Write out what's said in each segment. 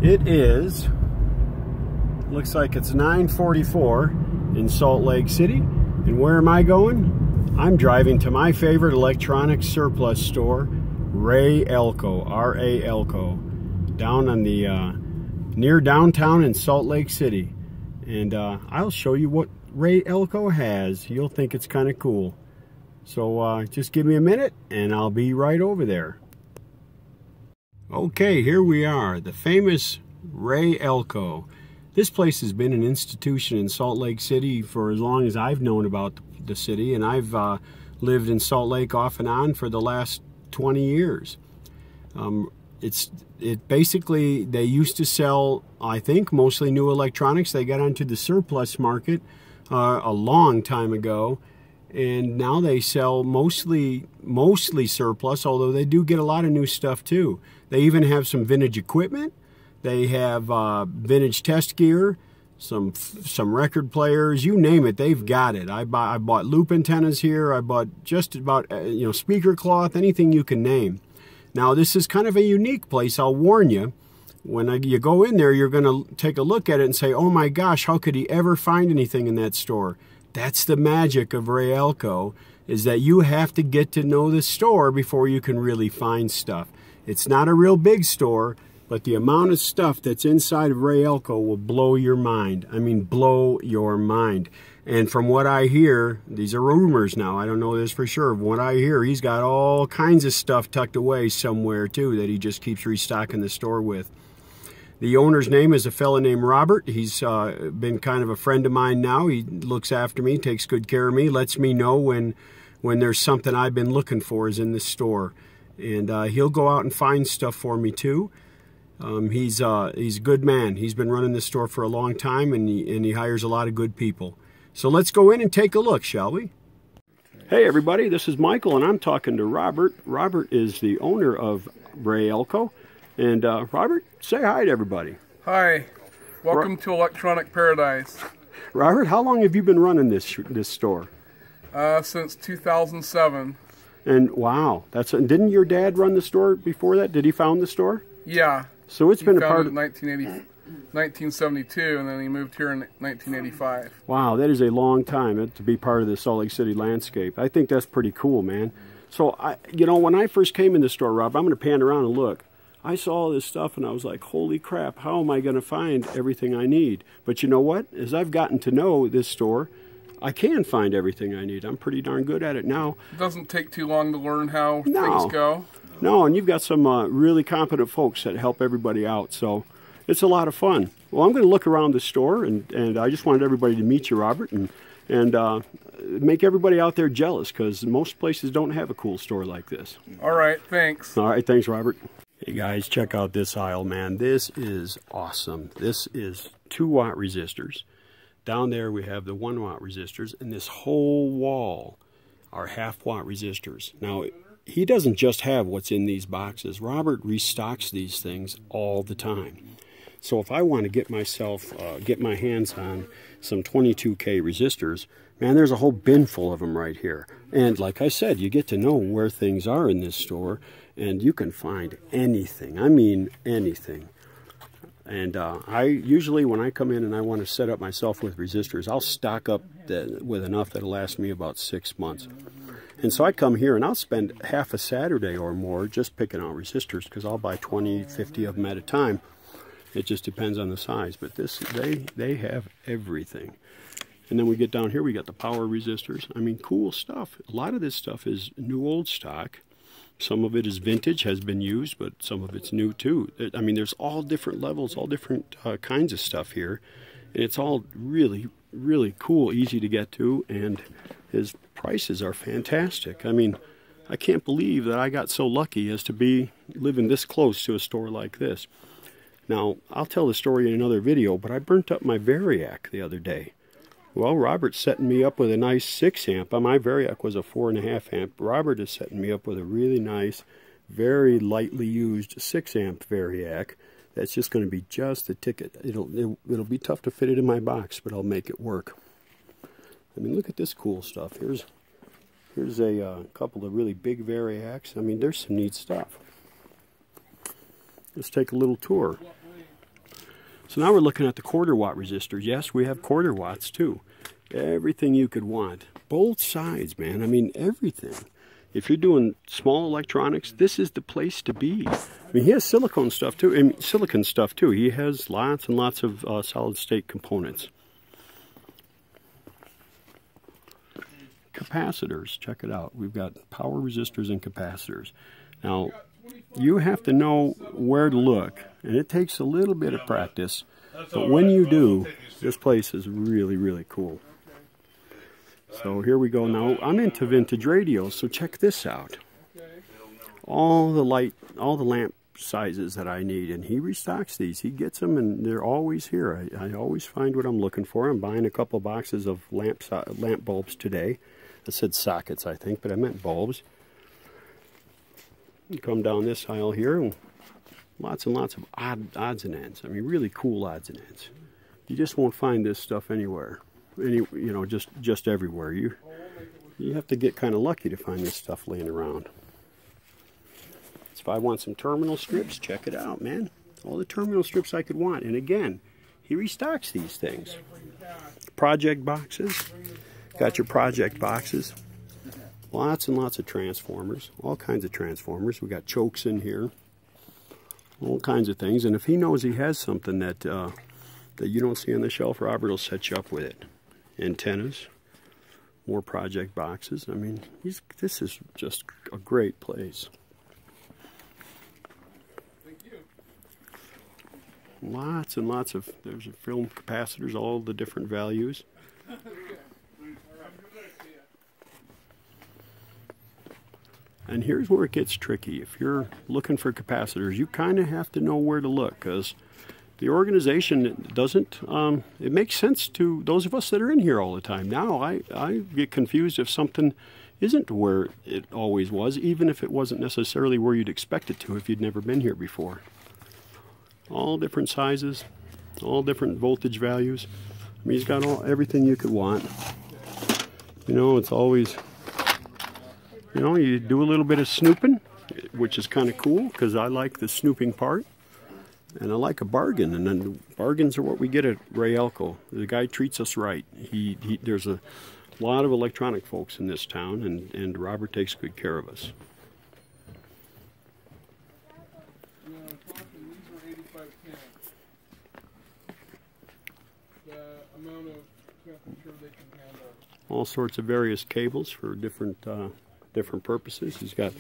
It is, looks like it's 9:44 in Salt Lake City. And where am I going? I'm driving to my favorite electronics surplus store, Raelco, R-A-Elco, down on the near downtown in Salt Lake City. And I'll show you what Raelco has. You'll think it's kind of cool. So just give me a minute and I'll be right over there. Okay, here we are, the famous Raelco. This place has been an institution in Salt Lake City for as long as I've known about the city, and I've lived in Salt Lake off and on for the last 20 years. Basically, they used to sell, I think, mostly new electronics. They got onto the surplus market a long time ago, and now they sell mostly surplus, although they do get a lot of new stuff too. They even have some vintage equipment. They have vintage test gear, some record players, you name it, they've got it. I bought loop antennas here. I bought just about speaker cloth, anything you can name. Now this is kind of a unique place. I'll warn you. When you go in there, you're going to take a look at it and say, "Oh my gosh, how could he ever find anything in that store?" That's the magic of Raelco, is that you have to get to know the store before you can really find stuff. It's not a real big store, but the amount of stuff that's inside of Raelco will blow your mind. I mean, blow your mind. And from what I hear, these are rumors now, I don't know this for sure. From what I hear, he's got all kinds of stuff tucked away somewhere too that he just keeps restocking the store with. The owner's name is a fella named Robert. He's been kind of a friend of mine now. He looks after me, takes good care of me, lets me know when there's something I've been looking for is in the store. And he'll go out and find stuff for me too. He's a good man. He's been running this store for a long time, and he hires a lot of good people. So let's go in and take a look, shall we? Hey everybody, this is Michael, and I'm talking to Robert. Robert is the owner of Raelco. And Robert, say hi to everybody. Hi, welcome to Electronic Paradise. Robert, how long have you been running this store? Since 2007. And wow, didn't your dad run the store before that? Did he found the store? Yeah. So it's been a part of 1972, and then he moved here in 1985. Wow, that is a long time to be part of the Salt Lake City landscape. I think that's pretty cool, man. So when I first came in the store, Rob, I'm going to pan around and look. I saw all this stuff and I was like, holy crap, how am I going to find everything I need? But you know what? As I've gotten to know this store, I can find everything I need. I'm pretty darn good at it now. It doesn't take too long to learn how things go. No, and you've got some really competent folks that help everybody out, so it's a lot of fun. Well, I'm going to look around the store, and I just wanted everybody to meet you, Robert, and make everybody out there jealous, because most places don't have a cool store like this. All right, thanks. All right, thanks, Robert. Hey guys, check out this aisle, man. This is awesome. This is 2-watt resistors. Down there we have the 1-watt resistors, and this whole wall are 1/2-watt resistors. Now, he doesn't just have what's in these boxes. Robert restocks these things all the time. So if I want to get my hands on some 22K resistors, man, there's a whole bin full of them right here. And like I said, you get to know where things are in this store, and you can find anything. I mean anything. And I usually, when I come in and I want to set up myself with resistors, I'll stock up with enough that'll last me about 6 months. And so I come here and I'll spend half a Saturday or more just picking out resistors, because I'll buy 20, 50 of them at a time. It just depends on the size. But they have everything. And then we get down here, we got the power resistors. I mean, cool stuff. A lot of this stuff is new old stock. Some of it is vintage, has been used, but some of it's new too. I mean, there's all different levels, all different kinds of stuff here. And it's all really, really cool, easy to get to, and his prices are fantastic. I mean, I can't believe that I got so lucky as to be living this close to a store like this. Now, I'll tell the story in another video, but I burnt up my Variac the other day. Well, Robert's setting me up with a nice 6 amp. My Variac was a 4.5 amp. Robert is setting me up with a really nice, very lightly used 6 amp Variac. That's just going to be just the ticket. It'll be tough to fit it in my box, but I'll make it work. I mean, look at this cool stuff. Here's a couple of really big Variacs. I mean, there's some neat stuff. Let's take a little tour. So now we're looking at the quarter watt resistors. Yes, we have quarter watts too. Everything you could want. Both sides, man. I mean, everything. If you're doing small electronics, this is the place to be. I mean, he has silicone stuff too, and silicon stuff too. He has lots and lots of solid state components. Capacitors, check it out. We've got power resistors and capacitors. Now, you have to know where to look, and it takes a little bit of practice, but when you do, this place is really, really cool. So here we go. Now, I'm into vintage radios, so check this out. All the lamp sizes that I need, and he restocks these. He gets them, and they're always here. I always find what I'm looking for. I'm buying a couple of boxes of lamp bulbs today. I said sockets, I think, but I meant bulbs. You come down this aisle here, and lots of odds and ends. I mean, really cool odds and ends. You just won't find this stuff anywhere. Just everywhere. You have to get kind of lucky to find this stuff laying around. So if I want some terminal strips, check it out, man. All the terminal strips I could want. And again, he restocks these things. Project boxes. Got your project boxes. Lots and lots of transformers. All kinds of transformers. We got chokes in here. All kinds of things. And if he knows he has something that you don't see on the shelf, Robert will set you up with it. Antennas. More project boxes. I mean, this is just a great place. Thank you. Lots and lots of, there's film capacitors, all the different values. And here's where it gets tricky. If you're looking for capacitors, you kind of have to know where to look, because the organization doesn't, it makes sense to those of us that are in here all the time. Now, I get confused if something isn't where it always was, even if it wasn't necessarily where you'd expect it to if you'd never been here before. All different sizes, all different voltage values. I mean, he's got everything you could want. You know, it's always, you know, you do a little bit of snooping, which is kind of cool, because I like the snooping part. And I like a bargain, and then bargains are what we get at Raelco. The guy treats us right. There's a lot of electronic folks in this town, and Robert takes good care of us. All sorts of various cables for different purposes. He's got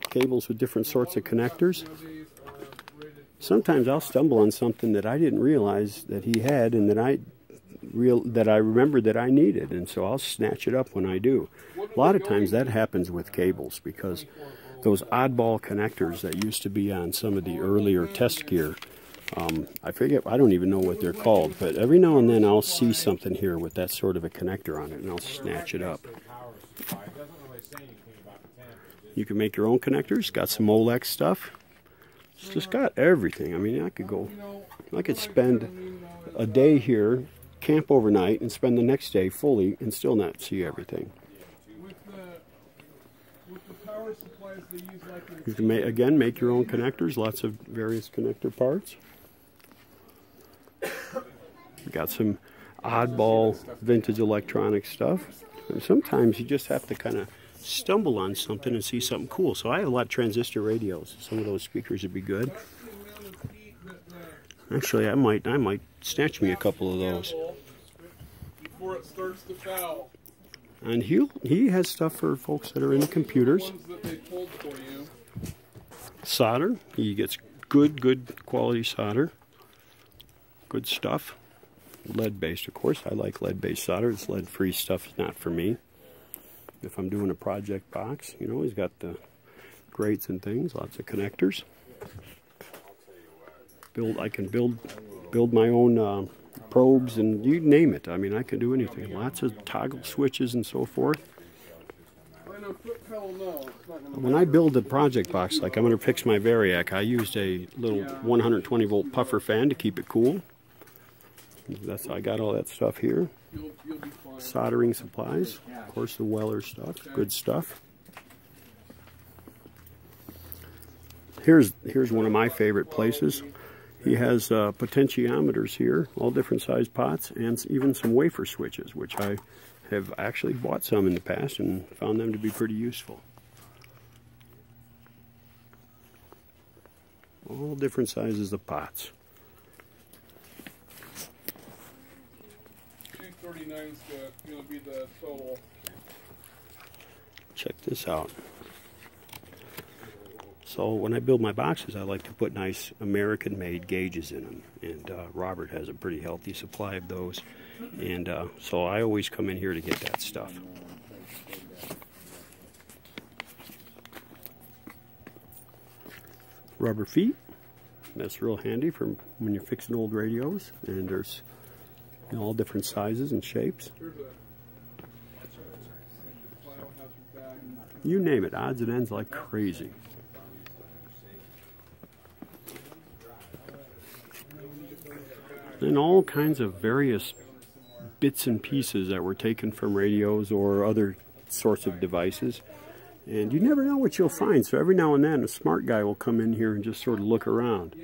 cables with different sorts of connectors. Sometimes I'll stumble on something that I didn't realize that he had, and that I remembered that I needed, and so I'll snatch it up when I do. A lot of times that happens with cables, because those oddball connectors that used to be on some of the earlier test gear, I don't even know what they're called, but every now and then I'll see something here with that sort of a connector on it, and I'll snatch it up. You can make your own connectors. Got some Molex stuff. It's just got everything. I mean, I could spend a day here, camp overnight, and spend the next day fully and still not see everything. You can again make your own connectors, lots of various connector parts. Got some oddball vintage electronic stuff. And sometimes you just have to kind of stumble on something and see something cool. So I have a lot of transistor radios. Some of those speakers would be good. Actually, I might snatch me a couple of those. Before it starts to foul. And he has stuff for folks that are into computers. Solder. He gets good quality solder. Good stuff. Lead-based, of course. I like lead-based solder. It's lead-free stuff. It's not for me. If I'm doing a project box, you know, he's got the grates and things, lots of connectors. I can build my own probes, and you name it. I mean, I can do anything. Lots of toggle switches and so forth. When I build a project box, like I'm going to fix my Variac, I used a little 120 volt puffer fan to keep it cool. I got all that stuff here. Soldering supplies, of course, the Weller stuff, good stuff. Here's one of my favorite places. He has potentiometers here, all different size pots, and even some wafer switches, which I have actually bought some in the past and found them to be pretty useful. All different sizes of pots. 239 is going to be the total. Check this out. So when I build my boxes, I like to put nice American-made gauges in them, and Robert has a pretty healthy supply of those, and so I always come in here to get that stuff. Rubber feet, that's real handy for when you're fixing old radios, and there's all different sizes and shapes. You name it, odds and ends like crazy. And all kinds of various bits and pieces that were taken from radios or other sorts of devices. And you never know what you'll find, so every now and then a smart guy will come in here and just sort of look around.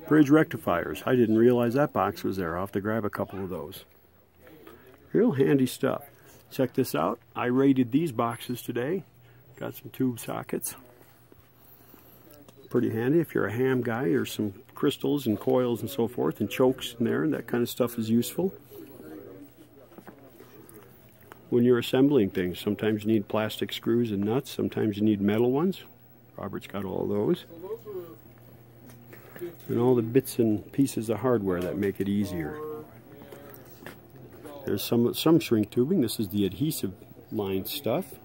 Bridge rectifiers. I didn't realize that box was there. I'll have to grab a couple of those. Real handy stuff. Check this out. I raided these boxes today. Got some tube sockets. Pretty handy if you're a ham guy. There's some crystals and coils and so forth and chokes in there, and that kind of stuff is useful. When you're assembling things, sometimes you need plastic screws and nuts, sometimes you need metal ones. Robert's got all those. And all the bits and pieces of hardware that make it easier. There's some shrink tubing. This is the adhesive line stuff.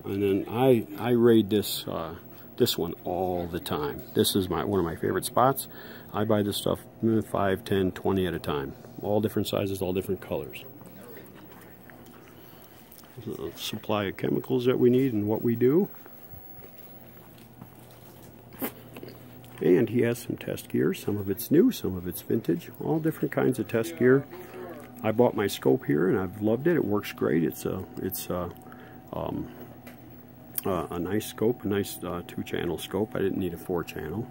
And then I raid this one all the time. This is one of my favorite spots. I buy this stuff 5, 10, 20 at a time. All different sizes, all different colors. The supply of chemicals that we need and what we do. And he has some test gear. Some of it's new, some of it's vintage. All different kinds of test gear. I bought my scope here and I've loved it. It works great. It's a nice scope, a nice 2-channel scope. I didn't need a 4-channel.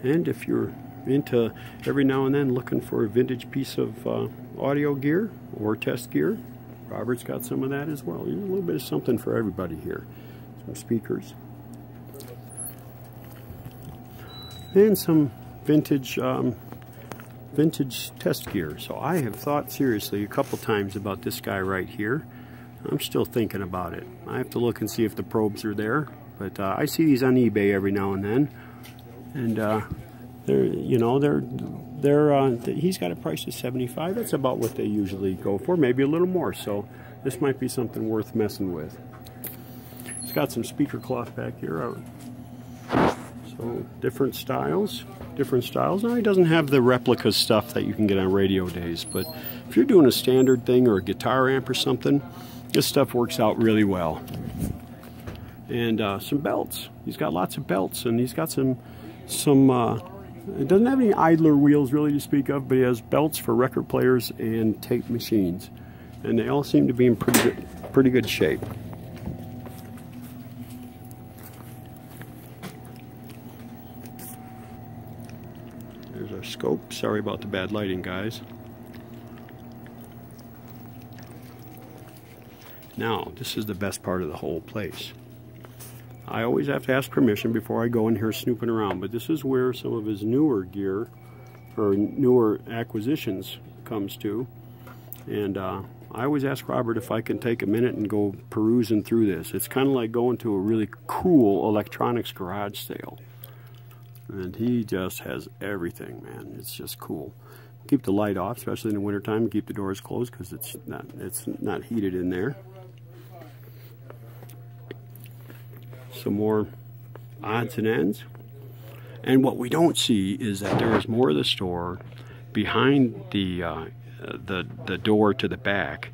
And if you're into every now and then looking for a vintage piece of audio gear or test gear, Robert's got some of that as well. There's a little bit of something for everybody here. Some speakers. And some vintage test gear. So I have thought seriously a couple times about this guy right here. I'm still thinking about it. I have to look and see if the probes are there, but I see these on eBay every now and then, and he's got a price of $75. That's about what they usually go for, maybe a little more. So this might be something worth messing with. It's got some speaker cloth back here. So different styles. Now he doesn't have the replica stuff that you can get on radio days, but if you're doing a standard thing or a guitar amp or something, this stuff works out really well. And some belts. He's got lots of belts, and he's got some it doesn't have any idler wheels really to speak of, but he has belts for record players and tape machines. And they all seem to be in pretty good shape. There's our scope. Sorry about the bad lighting, guys. Now, this is the best part of the whole place. I always have to ask permission before I go in here snooping around, but this is where some of his newer gear, or newer acquisitions, comes to. And I always ask Robert if I can take a minute and go perusing through this. It's kind of like going to a really cool electronics garage sale. And he just has everything, man. It's just cool. Keep the light off, especially in the wintertime. Keep the doors closed because it's not heated in there. Some more odds and ends. And what we don't see is that there is more of the store behind the door to the back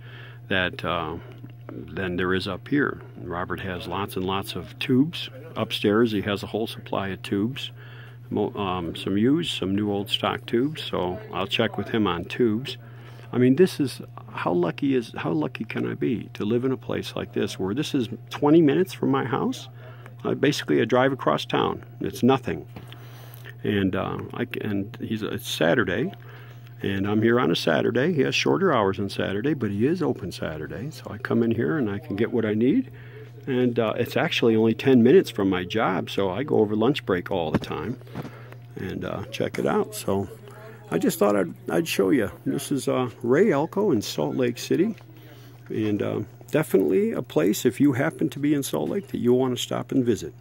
than there is up here. Robert has lots and lots of tubes. Upstairs he has a whole supply of tubes. Some used, some new old stock tubes, so I'll check with him on tubes. I mean, this is, how lucky can I be to live in a place like this where this is 20 minutes from my house? Basically a drive across town. It's nothing. And it's Saturday, and I'm here on a Saturday. He has shorter hours on Saturday, but he is open Saturday. So I come in here and I can get what I need. And it's actually only 10 minutes from my job, so I go over lunch break all the time and check it out. So I just thought I'd show you. This is Raelco in Salt Lake City, and definitely a place, if you happen to be in Salt Lake, that you'll want to stop and visit.